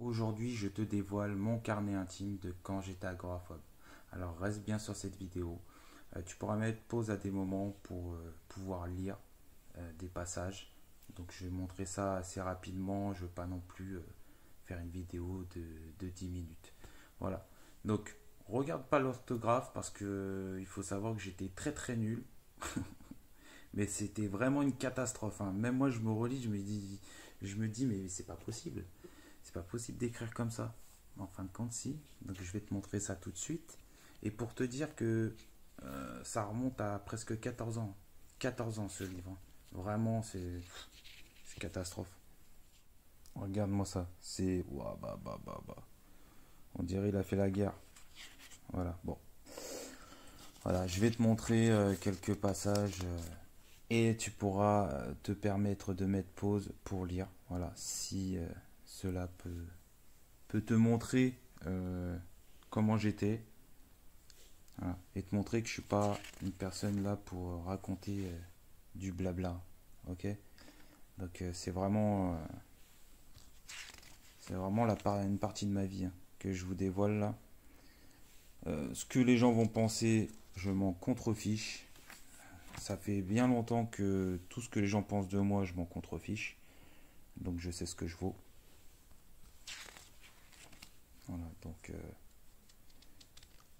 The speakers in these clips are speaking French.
Aujourd'hui, je te dévoile mon carnet intime de quand j'étais agoraphobe. Alors reste bien sur cette vidéo. Tu pourras mettre pause à des moments pour pouvoir lire des passages. Donc je vais montrer ça assez rapidement. Je ne veux pas non plus faire une vidéo de 10 minutes. Voilà. Donc regarde pas l'orthographe parce que il faut savoir que j'étais très très nul. Mais c'était vraiment une catastrophe, hein. Même moi je me relis, je me dis mais c'est pas possible. C'est pas possible d'écrire comme ça. En fin de compte, si. Donc je vais te montrer ça tout de suite. Et pour te dire que ça remonte à presque 14 ans. 14 ans ce livre, hein. Vraiment, c'est catastrophe. Regarde-moi ça. C'est. Ouah, bah, bah, bah, bah. On dirait il a fait la guerre. Voilà, bon. Voilà, je vais te montrer quelques passages et tu pourras te permettre de mettre pause pour lire. Voilà, si cela peut te montrer comment j'étais. Voilà. Et te montrer que je suis pas une personne là pour raconter du blabla. Ok. Donc c'est vraiment une partie de ma vie, hein, que je vous dévoile là. Ce que les gens vont penser, je m'en contrefiche. Ça fait bien longtemps que tout ce que les gens pensent de moi, je m'en contrefiche. Donc je sais ce que je vaux. Voilà, donc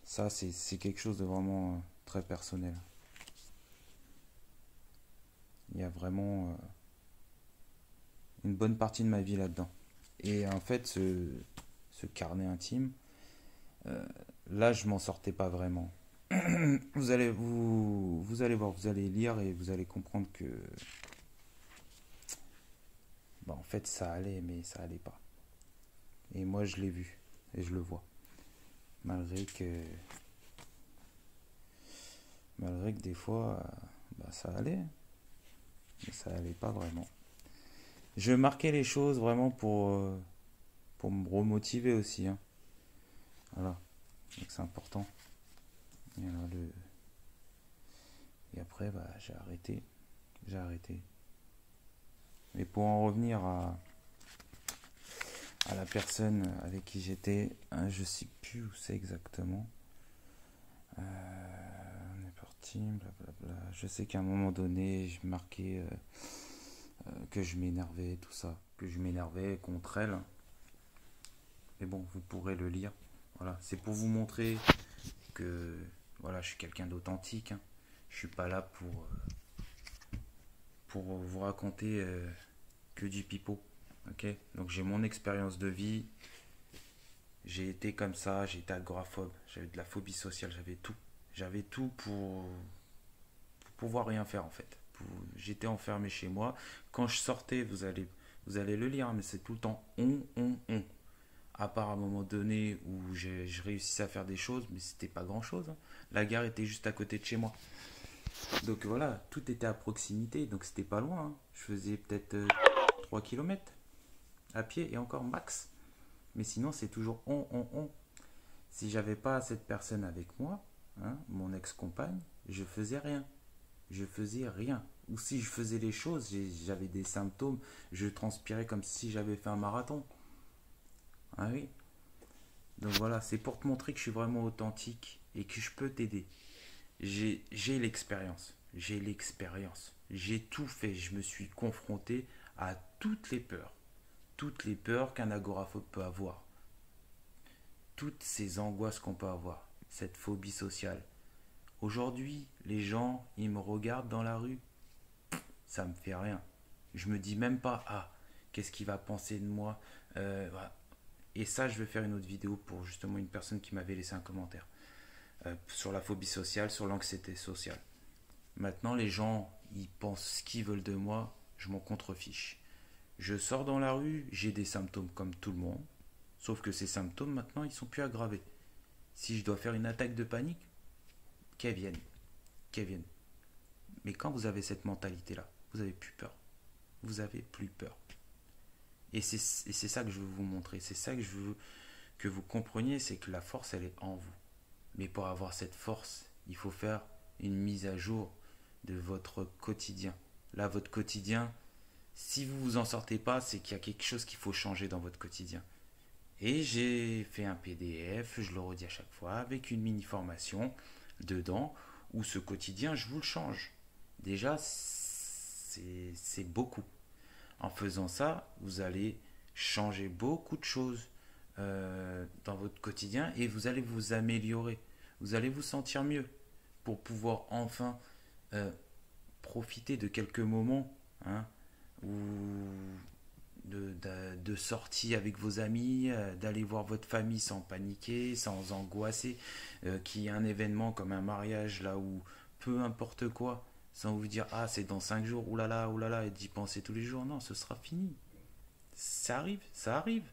ça c'est quelque chose de vraiment très personnel. Il y a vraiment une bonne partie de ma vie là-dedans. Et en fait, ce carnet intime, là, je m'en sortais pas vraiment. Vous allez voir, vous allez lire et vous allez comprendre que, bah, en fait, ça allait, mais ça allait pas. Et moi, je l'ai vu et je le vois, malgré que, malgré que des fois, bah, ça allait, mais ça allait pas vraiment. Je marquais les choses vraiment pour me remotiver aussi, hein. Voilà, donc c'est important. Et, alors, et après, bah, j'ai arrêté. J'ai arrêté. Mais pour en revenir à la personne avec qui j'étais, hein, je sais plus où c'est exactement. On est parti, blablabla. Je sais qu'à un moment donné, je marquais que je m'énervais, tout ça. Que je m'énervais contre elle. Mais bon, vous pourrez le lire. Voilà, c'est pour vous montrer que voilà, je suis quelqu'un d'authentique, hein. Je suis pas là pour vous raconter que du pipeau. Ok. Donc j'ai mon expérience de vie. J'ai été comme ça, j'ai été agoraphobe, j'avais de la phobie sociale, j'avais tout. J'avais tout pour pouvoir rien faire en fait. J'étais enfermé chez moi. Quand je sortais, vous allez le lire, hein, mais c'est tout le temps on. À part à un moment donné où je réussissais à faire des choses, mais c'était pas grand chose, hein. La gare était juste à côté de chez moi. Donc voilà, tout était à proximité, donc c'était pas loin, hein. Je faisais peut-être 3 km à pied et encore max. Mais sinon, c'est toujours on. Si j'avais pas cette personne avec moi, hein, mon ex-compagne, je faisais rien. Je faisais rien. Ou si je faisais les choses, j'avais des symptômes, je transpirais comme si j'avais fait un marathon. Ah oui. Donc voilà, c'est pour te montrer que je suis vraiment authentique et que je peux t'aider. J'ai l'expérience. J'ai l'expérience. J'ai tout fait. Je me suis confronté à toutes les peurs. Toutes les peurs qu'un agoraphobe peut avoir. Toutes ces angoisses qu'on peut avoir. Cette phobie sociale. Aujourd'hui, les gens, ils me regardent dans la rue. Ça me fait rien. Je me dis même pas, ah, qu'est-ce qu'il va penser de moi. Voilà. Et ça, je vais faire une autre vidéo pour justement une personne qui m'avait laissé un commentaire sur la phobie sociale, sur l'anxiété sociale. Maintenant, les gens, ils pensent ce qu'ils veulent de moi, je m'en contrefiche. Je sors dans la rue, j'ai des symptômes comme tout le monde, sauf que ces symptômes, maintenant, ils sont plus aggravés. Si je dois faire une attaque de panique, qu'elle vienne, qu'elle vienne. Mais quand vous avez cette mentalité-là, vous avez plus peur. Vous avez plus peur. Et c'est ça que je veux vous montrer. C'est ça que je veux que vous compreniez, c'est que la force, elle est en vous. Mais pour avoir cette force, il faut faire une mise à jour de votre quotidien. Là, votre quotidien, si vous vous en sortez pas, c'est qu'il y a quelque chose qu'il faut changer dans votre quotidien. Et j'ai fait un PDF, je le redis à chaque fois, avec une mini-formation dedans, où ce quotidien, je vous le change. Déjà, c'est beaucoup. En faisant ça, vous allez changer beaucoup de choses dans votre quotidien et vous allez vous améliorer. Vous allez vous sentir mieux pour pouvoir enfin euh, profiter de quelques moments, hein, ou de sortie avec vos amis, d'aller voir votre famille sans paniquer, sans angoisser, qu'il y ait un événement comme un mariage là où peu importe quoi, sans vous dire ah c'est dans 5 jours, oulala, et d'y penser tous les jours, non, ce sera fini. Ça arrive, ça arrive.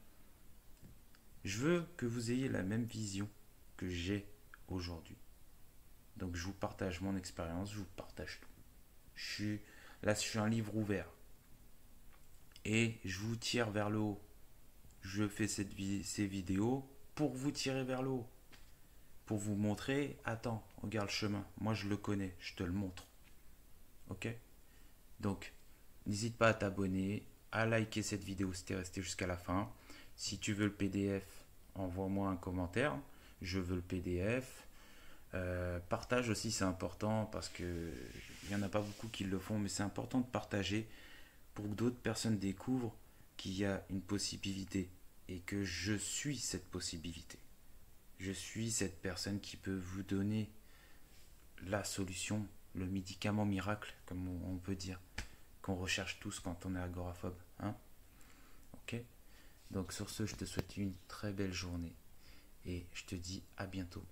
Je veux que vous ayez la même vision que j'ai aujourd'hui. Donc je vous partage mon expérience, je vous partage tout. Là, je suis un livre ouvert et je vous tire vers le haut. Je fais ces vidéos pour vous tirer vers le haut, pour vous montrer, attends, regarde le chemin, moi je le connais, je te le montre. Ok? Donc, n'hésite pas à t'abonner, à liker cette vidéo si t'es resté jusqu'à la fin. Si tu veux le PDF, envoie-moi un commentaire. Je veux le PDF. Partage aussi, c'est important parce que il n'y en a pas beaucoup qui le font, mais c'est important de partager pour que d'autres personnes découvrent qu'il y a une possibilité et que je suis cette possibilité. Je suis cette personne qui peut vous donner la solution, le médicament miracle, comme on peut dire, qu'on recherche tous quand on est agoraphobe. Hein, ok? Donc sur ce, je te souhaite une très belle journée et je te dis à bientôt.